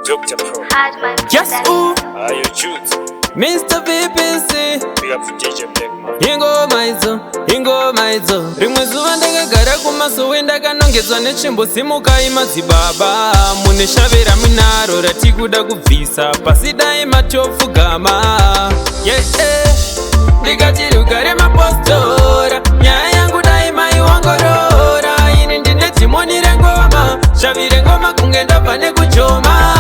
Dr. Pro. Yes, ooh, Are you Jude? Mr. VPC. Big up for DJ Blackman. Ingoma idzo rimwe zuva ndakagara kumasowe ndakanongedzwa netsvimbo simukai madzibaba muneshavera minaro ratikuda kubvisa pasi dai matopfugama ndikati rugare mapostora nyaya yangu dai maiongorora ini ndine dhimoni rengoma shavire ngoma kunge ndabva nekujoma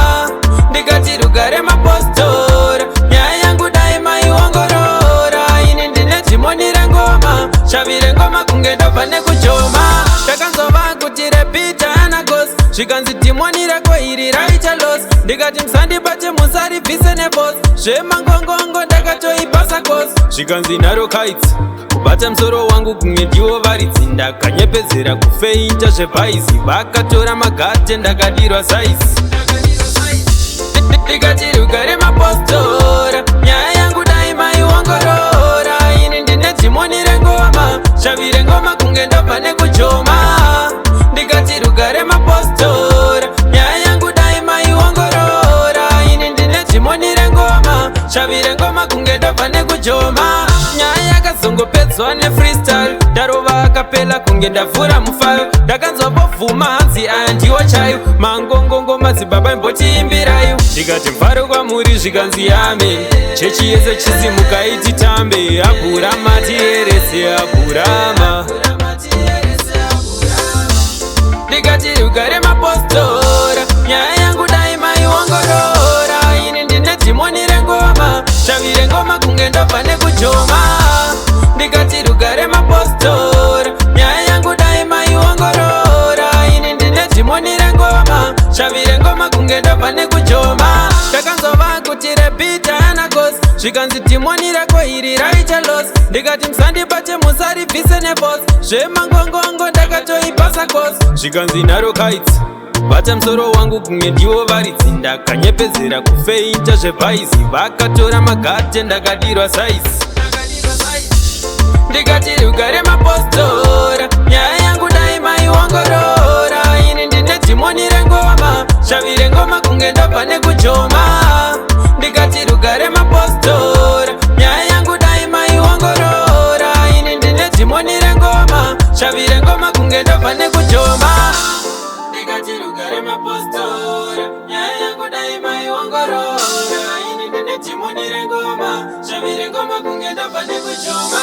ndikati rugare mapostora nyaya yangu dai maiongorora ini ndine dhimoni rengoma shavire ngoma kunge ndabva nekujoma takanzova kuti repita anagos zvikanzi dhimoni rako iri raita los ndikati musandibate musaribvise nebos zvemangongongo ndakatoipasa kos zvikanzi naro kaitsi kubata musoro wangu kunge ndiwo varidzi ndakanyepedzera kufeinta zvebhaisi vakatora magate ndakadirwa saisi ndikati rugare mapostora nyaya yangu dai maiongorora ini ndine dhimoni rengoma shavire ngoma kunge ndabva nekujoma ndikati rugare mapostora nyaya yangu dai maiongorora ini ndine dhimoni rengoma shavire ngoma kunge ndabva nekujoma nyaya yakazongopedzwa nefreestyle ndarova akapela kunge ndavhura mufayo ndakanzwa bovhuma hanzi aya ndiwo chayo mangongongo madzibaba imbotiimbirayo ndikati mfaro kwamuri zvikanzi yame chechi yese chisimukai titambe abhurama tierese abhurama ndikati rugare mapostora nyaya yangu dai maiongorora ini ndine dhimoni rengoma shavire ngoma kunge ndabva nekujoma ndikati rugare mapostora nyaya yangu dai maiongorora ini ndine dhimoni rengoma shavire ngoma kunge ndabva nekujoma takanzova kuti repita anagos zvikanzi dhimoni rako iri raita los ndikati musandibate musaribvise nebos zvemangongongo ndakatoipasa kos zvikanzi naro kaitsi bata musoro wangu kunge ndiwo varidzi ndakanyepedzera kufeinta zvebhaisi vakatora magate ndakadirwa saisi ndikati rugare mapostora nyaya yangu dai maiongorora ini ndine dhimoni rengoma shavire ngoma kunge ndabva nekujoma ndikati rugare mapostora nyaya yangu dai maiongorora ini ndine dhimoni rengoma shavire ngoma kunge ndabva nekujoma ndikati rugare mapostora nyaya yangu dai maiongorora ini ndine dhimoni rengoma shavire ngoma kunge ndabva nekujoma